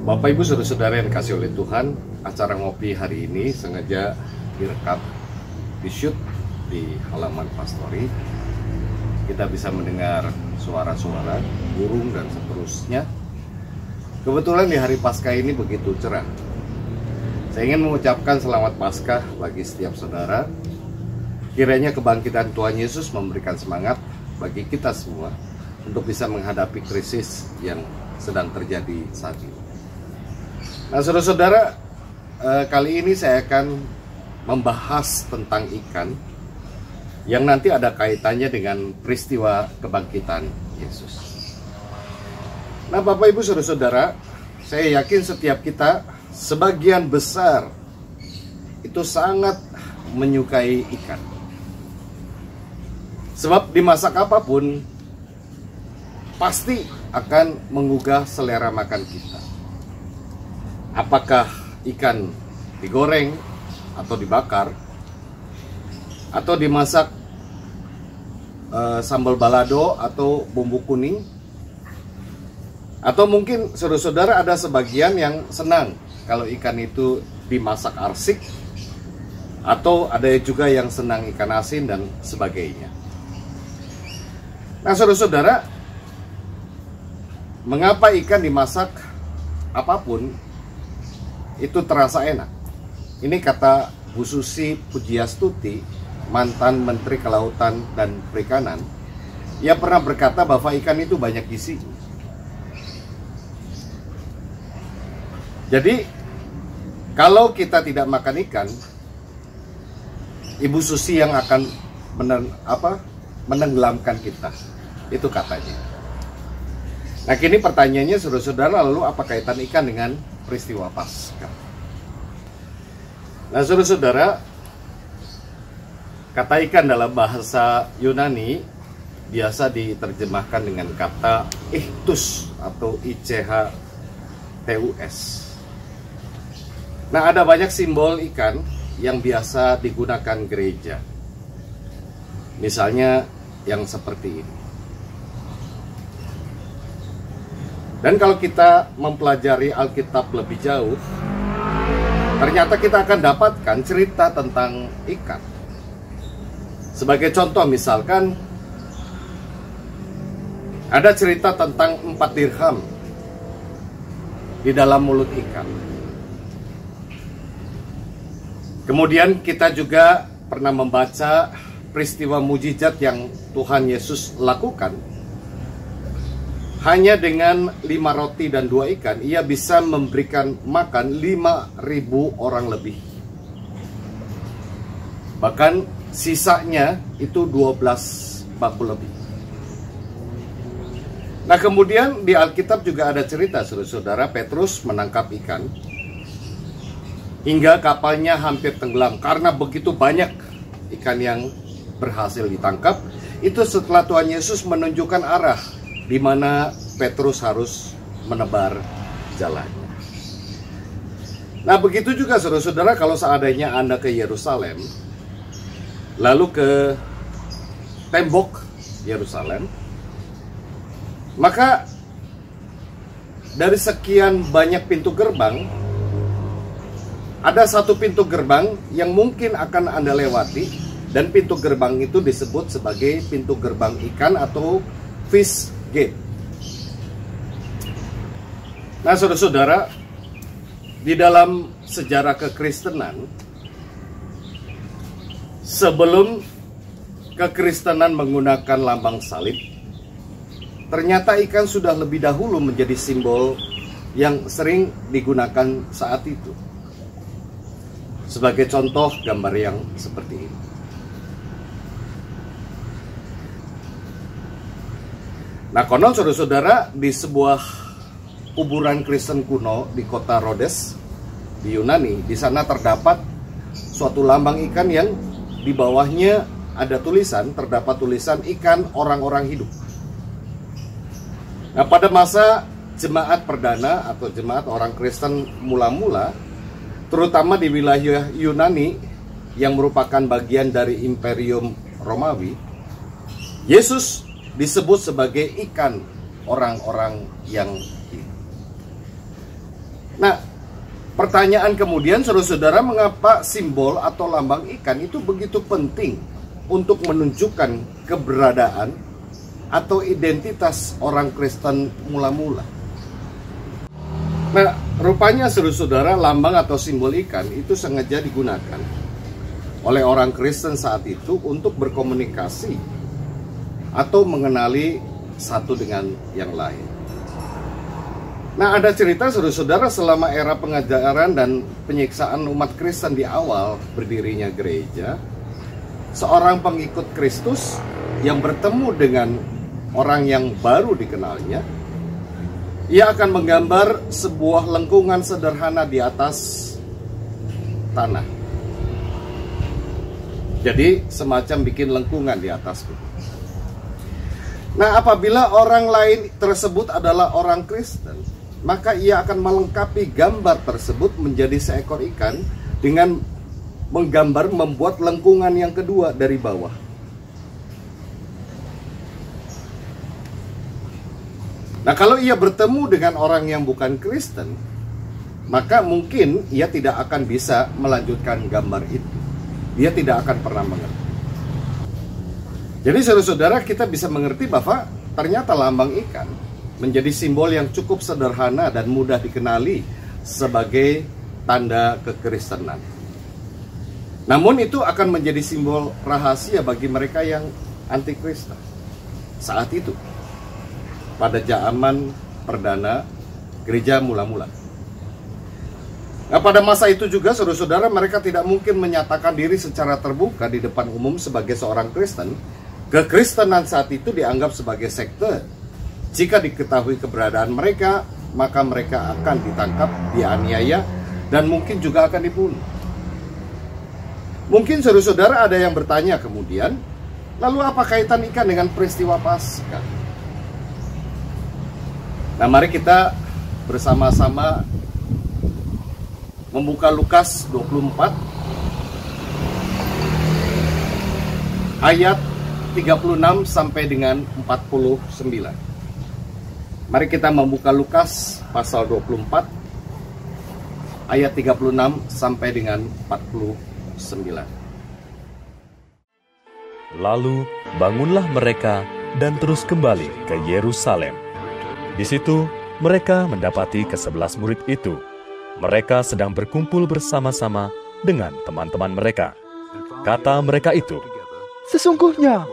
Bapak Ibu saudara-saudara yang dikasih oleh Tuhan, acara ngopi hari ini sengaja direkam, di-shoot di halaman pastori. Kita bisa mendengar suara-suara burung dan seterusnya. Kebetulan di hari Paskah ini begitu cerah. Saya ingin mengucapkan selamat Paskah bagi setiap saudara. Kiranya kebangkitan Tuhan Yesus memberikan semangat bagi kita semua untuk bisa menghadapi krisis yang sedang terjadi saat ini. Nah, saudara-saudara, kali ini saya akan membahas tentang ikan yang nanti ada kaitannya dengan peristiwa kebangkitan Yesus. Nah, Bapak Ibu saudara-saudara, saya yakin setiap kita sebagian besar itu sangat menyukai ikan. Sebab dimasak apapun pasti akan menggugah selera makan kita. Apakah ikan digoreng atau dibakar atau dimasak sambal balado atau bumbu kuning, atau mungkin saudara-saudara ada sebagian yang senang kalau ikan itu dimasak arsik, atau ada juga yang senang ikan asin dan sebagainya. Nah, saudara-saudara, mengapa ikan dimasak apapun itu terasa enak? Ini kata Bu Susi Pujiastuti, mantan Menteri Kelautan dan Perikanan. Ia pernah berkata bahwa ikan itu banyak gizinya. Jadi, kalau kita tidak makan ikan, Ibu Susi yang akan menenggelamkan kita. Itu katanya. Nah, kini pertanyaannya saudara-saudara, lalu apa kaitan ikan dengan peristiwa Paskah? Nah, saudara-saudara, kata ikan dalam bahasa Yunani biasa diterjemahkan dengan kata ichthus atau ICHTUS. Nah, ada banyak simbol ikan yang biasa digunakan gereja. Misalnya yang seperti ini. Dan kalau kita mempelajari Alkitab lebih jauh, ternyata kita akan dapatkan cerita tentang ikan. Sebagai contoh, misalkan ada cerita tentang 4 dirham di dalam mulut ikan. Kemudian kita juga pernah membaca peristiwa mujizat yang Tuhan Yesus lakukan. Hanya dengan 5 roti dan 2 ikan, ia bisa memberikan makan 5.000 orang lebih. Bahkan sisanya itu 12 bakul lebih. Nah, kemudian di Alkitab juga ada cerita, saudara-saudara, Petrus menangkap ikan hingga kapalnya hampir tenggelam karena begitu banyak ikan yang berhasil ditangkap. Itu setelah Tuhan Yesus menunjukkan arah di mana Petrus harus menebar jalannya. Nah, begitu juga saudara-saudara, kalau seandainya Anda ke Yerusalem, lalu ke tembok Yerusalem, maka dari sekian banyak pintu gerbang, ada satu pintu gerbang yang mungkin akan Anda lewati, dan pintu gerbang itu disebut sebagai pintu gerbang ikan atau fish gate. Nah, saudara-saudara, di dalam sejarah kekristenan, sebelum kekristenan menggunakan lambang salib, ternyata ikan sudah lebih dahulu menjadi simbol yang sering digunakan saat itu. Sebagai contoh gambar yang seperti ini. Nah, konon saudara-saudara, di sebuah kuburan Kristen kuno di kota Rhodes di Yunani, di sana terdapat suatu lambang ikan yang di bawahnya ada tulisan, terdapat tulisan ikan orang-orang hidup. Nah, pada masa jemaat perdana atau jemaat orang Kristen mula-mula, terutama di wilayah Yunani yang merupakan bagian dari Imperium Romawi, Yesus disebut sebagai ikan orang-orang yang hidup. Nah, pertanyaan kemudian, saudara-saudara, mengapa simbol atau lambang ikan itu begitu penting untuk menunjukkan keberadaan atau identitas orang Kristen mula-mula? Nah, rupanya saudara-saudara, lambang atau simbol ikan itu sengaja digunakan oleh orang Kristen saat itu untuk berkomunikasi atau mengenali satu dengan yang lain. Nah, ada cerita saudara-saudara, selama era pengajaran dan penyiksaan umat Kristen di awal berdirinya gereja, seorang pengikut Kristus yang bertemu dengan orang yang baru dikenalnya, ia akan menggambar sebuah lengkungan sederhana di atas tanah. Jadi semacam bikin lengkungan di atas bumi. Nah, apabila orang lain tersebut adalah orang Kristen, maka ia akan melengkapi gambar tersebut menjadi seekor ikan dengan menggambar membuat lengkungan yang kedua dari bawah. Nah, kalau ia bertemu dengan orang yang bukan Kristen, maka mungkin ia tidak akan bisa melanjutkan gambar itu. Dia tidak akan pernah mengerti. Jadi saudara-saudara, kita bisa mengerti bahwa ternyata lambang ikan menjadi simbol yang cukup sederhana dan mudah dikenali sebagai tanda kekristenan. Namun itu akan menjadi simbol rahasia bagi mereka yang anti-Kristen saat itu, pada zaman perdana gereja mula-mula. Nah, pada masa itu juga, saudara-saudara, mereka tidak mungkin menyatakan diri secara terbuka di depan umum sebagai seorang Kristen. Kekristenan saat itu dianggap sebagai sekte. Jika diketahui keberadaan mereka, maka mereka akan ditangkap, dianiaya, dan mungkin juga akan dibunuh. Mungkin saudara-saudara ada yang bertanya kemudian, lalu apa kaitan ikan dengan peristiwa Paskah? Nah, mari kita bersama-sama membuka Lukas 24 ayat 36 sampai dengan 49. Mari kita membuka Lukas pasal 24 ayat 36 sampai dengan 49. Lalu bangunlah mereka dan terus kembali ke Yerusalem. Di situ mereka mendapati ke-11 murid itu. Mereka sedang berkumpul bersama-sama dengan teman-teman mereka. Kata mereka itu, "Sesungguhnya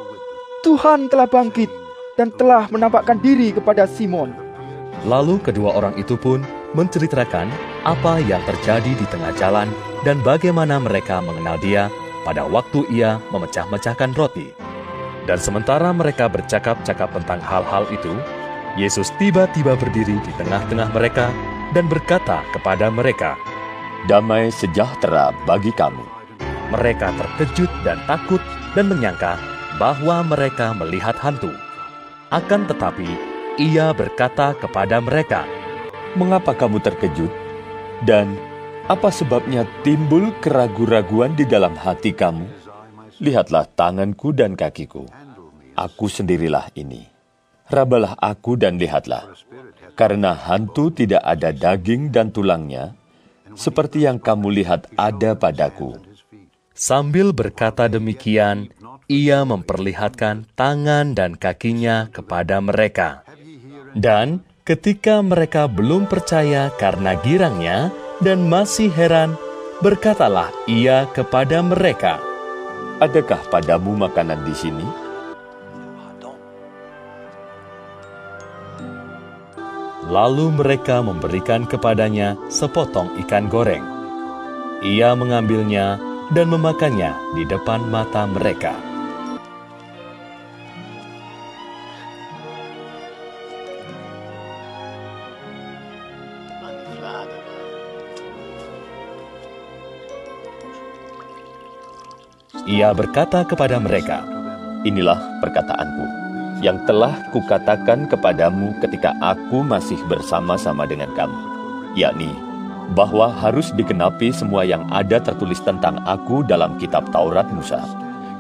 Tuhan telah bangkit dan telah menampakkan diri kepada Simon." Lalu kedua orang itu pun menceritakan apa yang terjadi di tengah jalan dan bagaimana mereka mengenal dia pada waktu ia memecah-mecahkan roti. Dan sementara mereka bercakap-cakap tentang hal-hal itu, Yesus tiba-tiba berdiri di tengah-tengah mereka dan berkata kepada mereka, "Damai sejahtera bagi kamu." Mereka terkejut dan takut dan menyangka bahwa mereka melihat hantu. Akan tetapi, ia berkata kepada mereka, "Mengapa kamu terkejut? Dan apa sebabnya timbul keraguan-raguan di dalam hati kamu? Lihatlah tanganku dan kakiku. Aku sendirilah ini. Rabalah aku dan lihatlah. Karena hantu tidak ada daging dan tulangnya, seperti yang kamu lihat ada padaku." Sambil berkata demikian, ia memperlihatkan tangan dan kakinya kepada mereka. Dan ketika mereka belum percaya karena girangnya dan masih heran, berkatalah ia kepada mereka, "Adakah padamu makanan di sini?" Lalu mereka memberikan kepadanya sepotong ikan goreng. Ia mengambilnya dan memakannya di depan mata mereka. Ia berkata kepada mereka, "Inilah perkataanku yang telah kukatakan kepadamu ketika aku masih bersama-sama dengan kamu, yakni bahwa harus digenapi semua yang ada tertulis tentang aku dalam kitab Taurat Musa,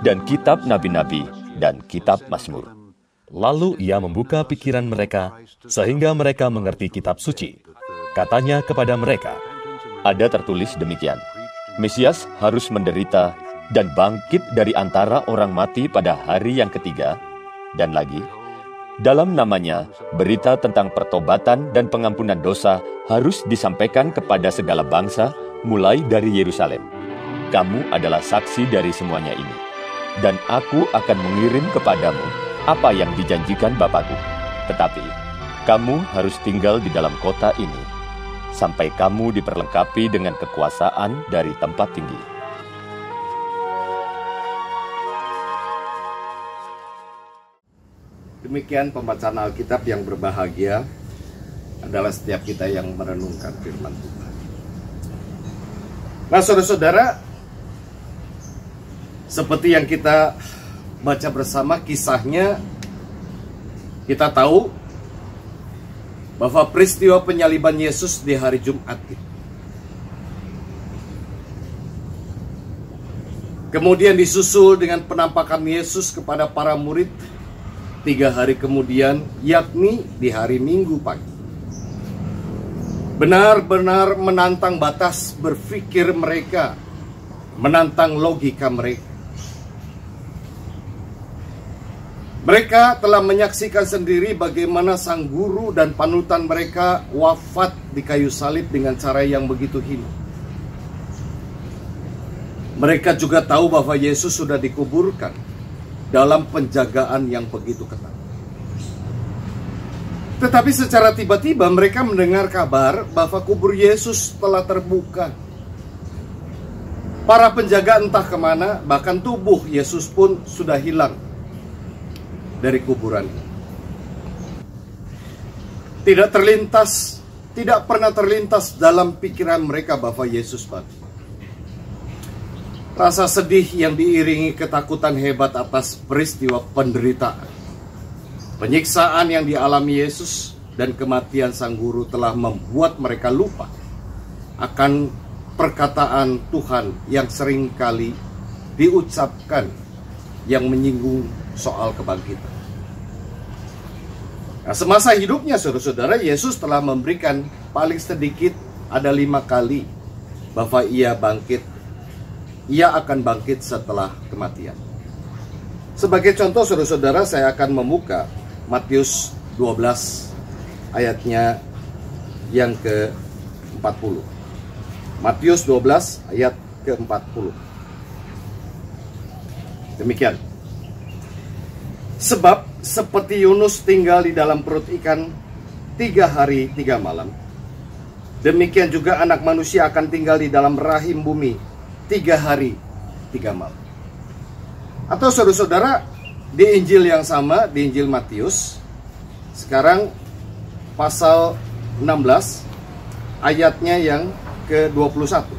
dan kitab Nabi-Nabi, dan kitab Mazmur." Lalu ia membuka pikiran mereka, sehingga mereka mengerti kitab suci. Katanya kepada mereka, Ada tertulis demikian, Mesias harus menderita dan bangkit dari antara orang mati pada hari yang ketiga, dan lagi, dalam namanya, berita tentang pertobatan dan pengampunan dosa harus disampaikan kepada segala bangsa, mulai dari Yerusalem. Kamu adalah saksi dari semuanya ini, dan aku akan mengirim kepadamu apa yang dijanjikan Bapakku. Tetapi, kamu harus tinggal di dalam kota ini, sampai kamu diperlengkapi dengan kekuasaan dari tempat tinggi. Demikian pembacaan Alkitab yang berbahagia adalah setiap kita yang merenungkan firman Tuhan. Nah, saudara-saudara, seperti yang kita baca bersama kisahnya, kita tahu bahwa peristiwa penyaliban Yesus di hari Jumat itu kemudian disusul dengan penampakan Yesus kepada para murid 3 hari kemudian, yakni di hari Minggu pagi. Benar-benar menantang batas berpikir mereka, menantang logika mereka. Mereka telah menyaksikan sendiri bagaimana sang guru dan panutan mereka wafat di kayu salib dengan cara yang begitu hina. Mereka juga tahu bahwa Yesus sudah dikuburkan dalam penjagaan yang begitu ketat. Tetapi secara tiba-tiba mereka mendengar kabar bahwa kubur Yesus telah terbuka. Para penjaga entah kemana, bahkan tubuh Yesus pun sudah hilang dari kuburan. Tidak pernah terlintas dalam pikiran mereka bahwa Yesus mati. Rasa sedih yang diiringi ketakutan hebat atas peristiwa penderitaan, penyiksaan yang dialami Yesus, dan kematian sang guru telah membuat mereka lupa akan perkataan Tuhan yang seringkali diucapkan yang menyinggung soal kebangkitan. Nah, semasa hidupnya, saudara-saudara, Yesus telah memberikan paling sedikit ada 5 kali bahwa ia akan bangkit setelah kematian. Sebagai contoh, saudara-saudara, saya akan membuka Matius 12 ayatnya yang ke-40. Matius 12 ayat ke-40. Demikian. Sebab seperti Yunus tinggal di dalam perut ikan 3 hari 3 malam, demikian juga Anak Manusia akan tinggal di dalam rahim bumi 3 hari 3 malam. Atau saudara-saudara, di Injil yang sama, di Injil Matius, sekarang pasal 16 ayatnya yang ke-21.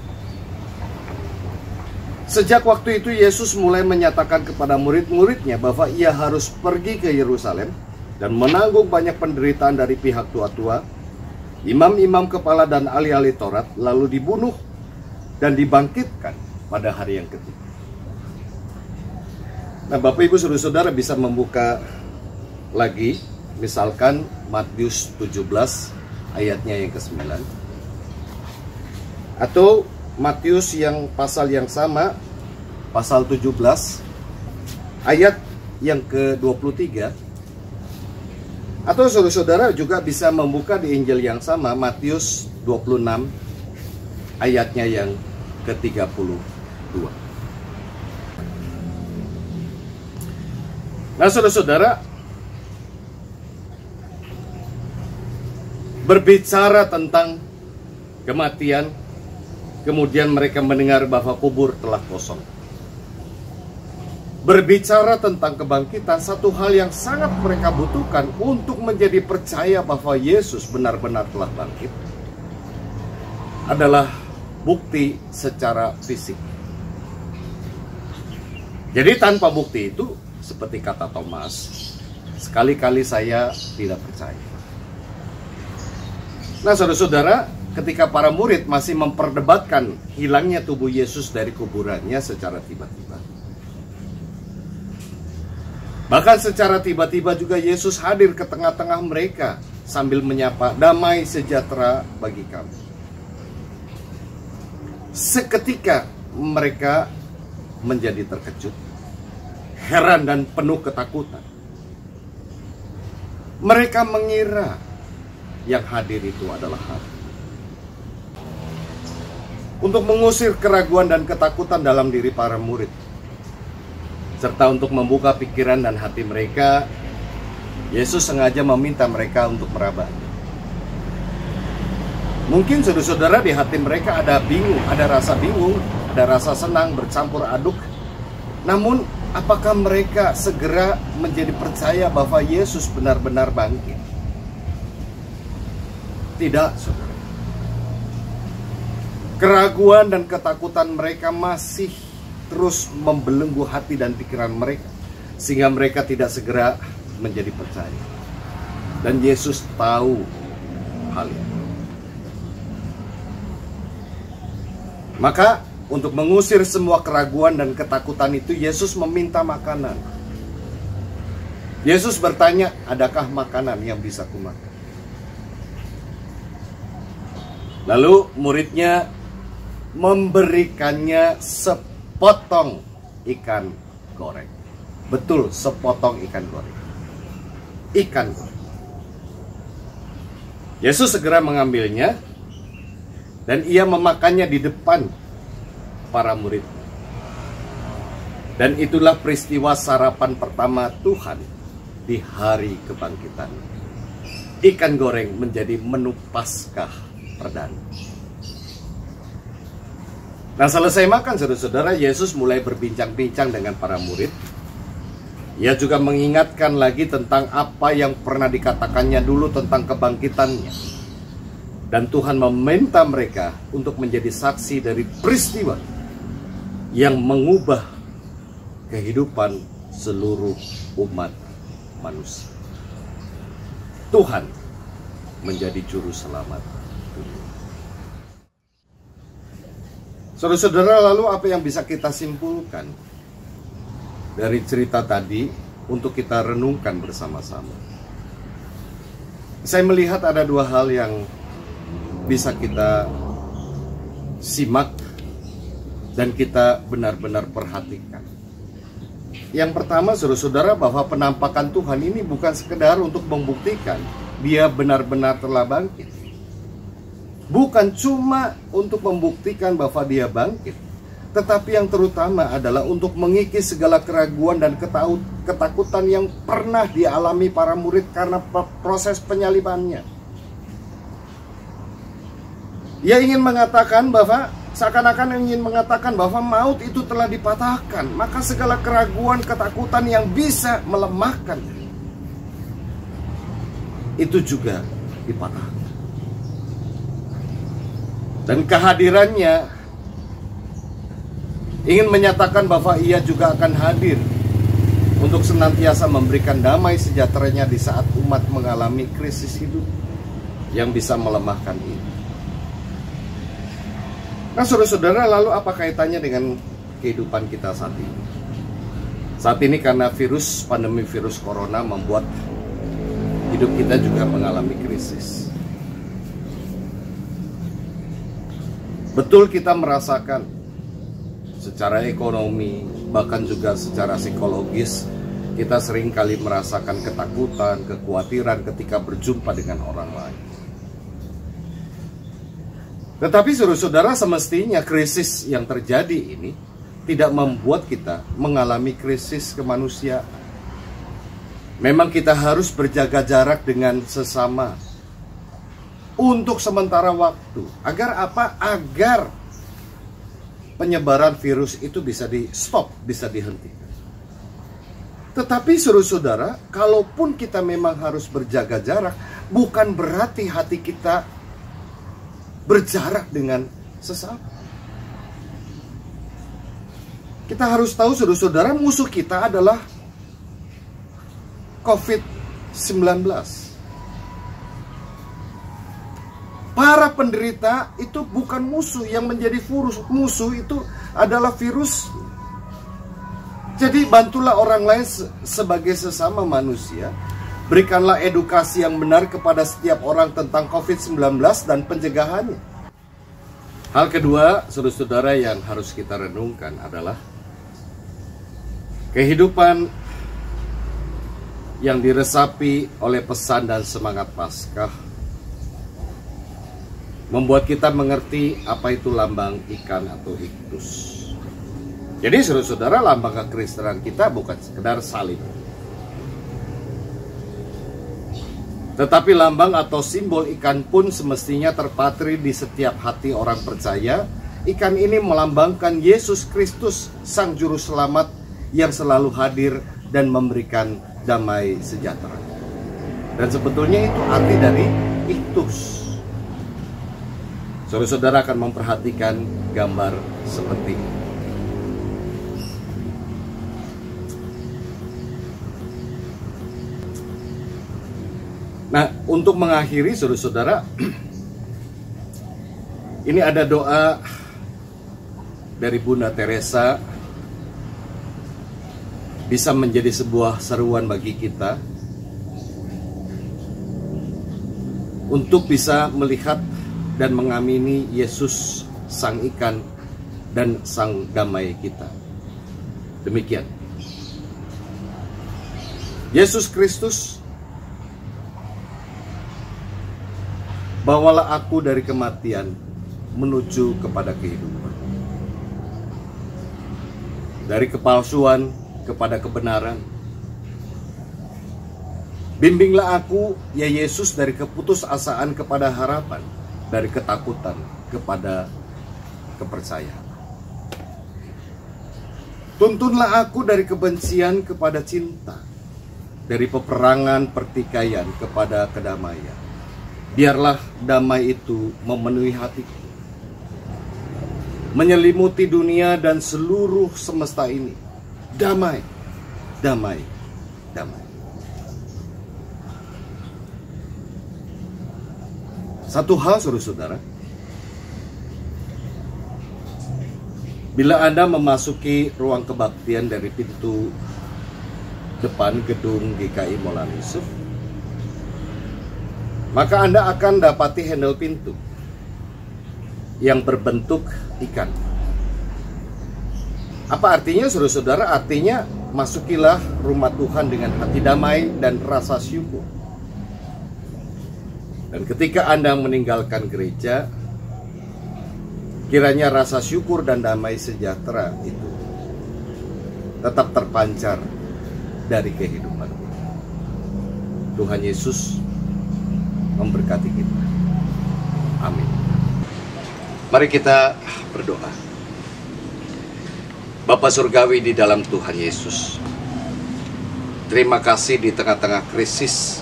Sejak waktu itu Yesus mulai menyatakan kepada murid-muridnya bahwa ia harus pergi ke Yerusalem dan menanggung banyak penderitaan dari pihak tua-tua, imam-imam kepala dan ahli-ahli Taurat, lalu dibunuh dan dibangkitkan pada hari yang ketiga. Nah, Bapak Ibu Saudara-saudara bisa membuka lagi, misalkan Matius 17 ayatnya yang ke-9, atau Matius yang pasal yang sama, pasal 17 ayat yang ke-23, atau saudara-saudara juga bisa membuka di Injil yang sama, Matius 26 ayatnya yang ke-32. Nah, saudara-saudara, berbicara tentang kematian, kemudian mereka mendengar bahwa kubur telah kosong. Berbicara tentang kebangkitan, satu hal yang sangat mereka butuhkan untuk menjadi percaya bahwa Yesus benar-benar telah bangkit adalah bukti secara fisik. Jadi tanpa bukti itu, seperti kata Thomas, sekali-kali saya tidak percaya. Nah, saudara-saudara, ketika para murid masih memperdebatkan hilangnya tubuh Yesus dari kuburannya secara tiba-tiba, bahkan secara tiba-tiba juga Yesus hadir ke tengah-tengah mereka sambil menyapa, "Damai sejahtera bagi kamu." Seketika mereka menjadi terkejut, heran dan penuh ketakutan. Mereka mengira yang hadir itu adalah hantu. Untuk mengusir keraguan dan ketakutan dalam diri para murid, serta untuk membuka pikiran dan hati mereka, Yesus sengaja meminta mereka untuk meraba. Mungkin saudara-saudara di hati mereka ada bingung, ada rasa senang bercampur aduk. Namun, apakah mereka segera menjadi percaya bahwa Yesus benar-benar bangkit? Tidak, saudara. Keraguan dan ketakutan mereka masih terus membelenggu hati dan pikiran mereka, sehingga mereka tidak segera menjadi percaya. Dan Yesus tahu hal itu. Maka untuk mengusir semua keraguan dan ketakutan itu, Yesus meminta makanan. Yesus bertanya, "Adakah makanan yang bisa kumakan?" Lalu muridnya memberikannya sepotong ikan goreng. Betul, sepotong ikan goreng. Ikan goreng. Yesus segera mengambilnya dan ia memakannya di depan para murid. Dan itulah peristiwa sarapan pertama Tuhan di hari kebangkitan. Ikan goreng menjadi menu Paskah perdana. Nah, selesai makan, saudara-saudara, Yesus mulai berbincang-bincang dengan para murid. Ia juga mengingatkan lagi tentang apa yang pernah dikatakannya dulu tentang kebangkitannya. Dan Tuhan meminta mereka untuk menjadi saksi dari peristiwa yang mengubah kehidupan seluruh umat manusia. Tuhan menjadi juru selamat dunia. Saudara-saudara, lalu apa yang bisa kita simpulkan dari cerita tadi untuk kita renungkan bersama-sama? Saya melihat ada dua hal yang bisa kita simak dan kita benar-benar perhatikan. Yang pertama, saudara-saudara, bahwa penampakan Tuhan ini bukan sekedar untuk membuktikan Dia benar-benar telah bangkit. Bukan cuma untuk membuktikan bahwa Dia bangkit, tetapi yang terutama adalah untuk mengikis segala keraguan dan ketakutan yang pernah dialami para murid karena proses penyalibannya. Ia ingin mengatakan bahwa seakan-akan ingin mengatakan bahwa maut itu telah dipatahkan, maka segala keraguan, ketakutan yang bisa melemahkan itu juga dipatahkan. Dan kehadirannya ingin menyatakan bahwa ia juga akan hadir untuk senantiasa memberikan damai sejahteranya di saat umat mengalami krisis hidup yang bisa melemahkan ini. Nah, saudara-saudara, lalu apa kaitannya dengan kehidupan kita saat ini? Saat ini karena pandemi virus corona membuat hidup kita juga mengalami krisis. Betul, kita merasakan secara ekonomi, bahkan juga secara psikologis, kita seringkali merasakan ketakutan, kekhawatiran ketika berjumpa dengan orang lain. Tetapi saudara-saudara, semestinya krisis yang terjadi ini tidak membuat kita mengalami krisis kemanusiaan. Memang kita harus berjaga jarak dengan sesama untuk sementara waktu. Agar apa? Agar penyebaran virus itu bisa di-stop, bisa dihentikan. Tetapi saudara-saudara, kalaupun kita memang harus berjaga jarak, bukan berarti hati kita berjarak dengan sesama. Kita harus tahu, saudara-saudara, musuh kita adalah COVID-19. Para penderita itu bukan musuh, yang menjadi musuh itu adalah virus. Jadi bantulah orang lain sebagai sesama manusia, Berikanlah edukasi yang benar kepada setiap orang tentang COVID-19 dan pencegahannya. Hal kedua, saudara-saudara, yang harus kita renungkan adalah kehidupan yang diresapi oleh pesan dan semangat Paskah membuat kita mengerti apa itu lambang ikan atau iktus. Jadi saudara-saudara, lambang kekristenan kita bukan sekedar salib, tetapi lambang atau simbol ikan pun semestinya terpatri di setiap hati orang percaya. Ikan ini melambangkan Yesus Kristus, Sang Juru Selamat yang selalu hadir dan memberikan damai sejahtera. Dan sebetulnya itu arti dari iktus. Saudara-saudara akan memperhatikan gambar seperti ini. Nah, untuk mengakhiri, saudara-saudara, ini ada doa dari Bunda Teresa, bisa menjadi sebuah seruan bagi kita untuk bisa melihat dan mengamini Yesus, Sang Ikan dan Sang Damai kita. Demikian. Yesus Kristus, bawalah aku dari kematian menuju kepada kehidupan, dari kepalsuan kepada kebenaran. Bimbinglah aku, ya Yesus, dari keputusasaan kepada harapan, dari ketakutan kepada kepercayaan. Tuntunlah aku dari kebencian kepada cinta, dari peperangan pertikaian kepada kedamaian. Biarlah damai itu memenuhi hatiku, menyelimuti dunia dan seluruh semesta ini. Damai, damai, damai. Satu hal, saudara-saudara, bila Anda memasuki ruang kebaktian dari pintu depan gedung GKI Maulana Yusuf, maka Anda akan dapati handle pintu yang berbentuk ikan. Apa artinya, saudara-saudara? Artinya, masukilah rumah Tuhan dengan hati damai dan rasa syukur. Dan ketika Anda meninggalkan gereja, kiranya rasa syukur dan damai sejahtera itu tetap terpancar dari kehidupan kita. Tuhan Yesus memberkati kita. Amin. Mari kita berdoa. Bapa Surgawi di dalam Tuhan Yesus, terima kasih di tengah-tengah krisis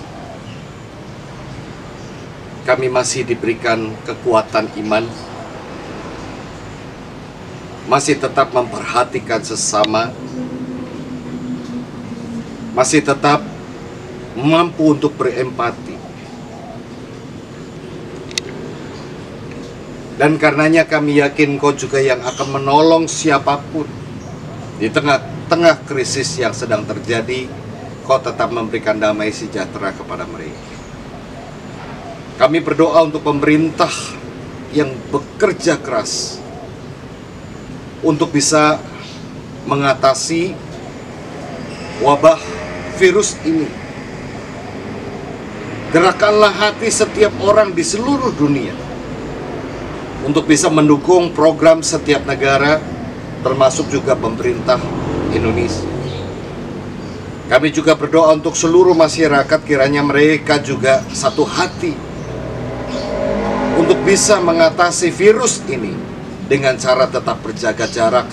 kami masih diberikan kekuatan iman, masih tetap memperhatikan sesama, masih tetap mampu untuk berempati. Dan karenanya kami yakin Kau juga yang akan menolong siapapun di tengah-tengah krisis yang sedang terjadi. Kau tetap memberikan damai sejahtera kepada mereka. Kami berdoa untuk pemerintah yang bekerja keras untuk bisa mengatasi wabah virus ini. Gerakanlah hati setiap orang di seluruh dunia untuk bisa mendukung program setiap negara, termasuk juga pemerintah Indonesia. Kami juga berdoa untuk seluruh masyarakat, kiranya mereka juga satu hati untuk bisa mengatasi virus ini dengan cara tetap berjaga jarak,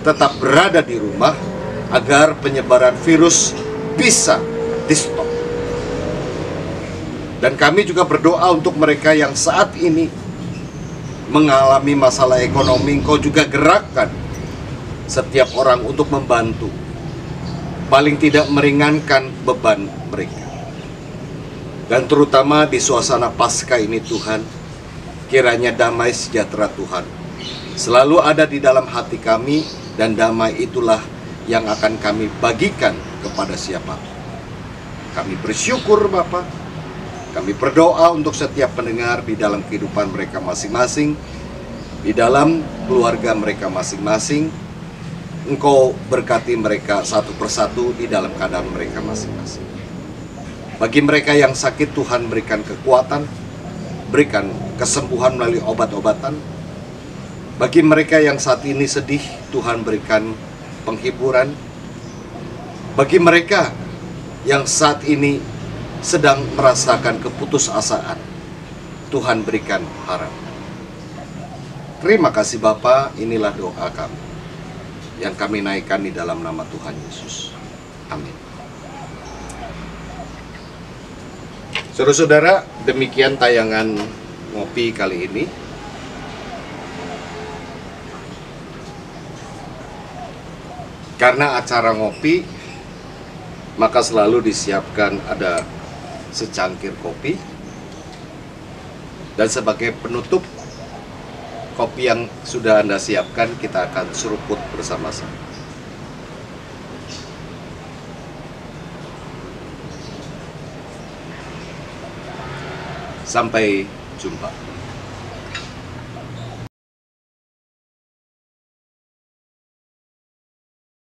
tetap berada di rumah, agar penyebaran virus bisa di-stop. Dan kami juga berdoa untuk mereka yang saat ini mengalami masalah ekonomi. Kau juga gerakkan setiap orang untuk membantu, paling tidak meringankan beban mereka. Dan terutama di suasana Paskah ini Tuhan, kiranya damai sejahtera Tuhan selalu ada di dalam hati kami, dan damai itulah yang akan kami bagikan kepada siapapun. Kami bersyukur Bapa. Kami berdoa untuk setiap pendengar di dalam kehidupan mereka masing-masing, di dalam keluarga mereka masing-masing. Engkau berkati mereka satu persatu di dalam keadaan mereka masing-masing. Bagi mereka yang sakit, Tuhan berikan kekuatan, berikan kesembuhan melalui obat-obatan. Bagi mereka yang saat ini sedih, Tuhan berikan penghiburan. Bagi mereka yang saat ini sedang merasakan keputusasaan, Tuhan berikan harapan. Terima kasih Bapa, inilah doa kami yang kami naikkan di dalam nama Tuhan Yesus. Amin. Saudara-saudara, demikian tayangan ngopi kali ini. Karena acara ngopi, maka selalu disiapkan ada secangkir kopi. Dan sebagai penutup, kopi yang sudah Anda siapkan, kita akan seruput bersama-sama. Sampai jumpa.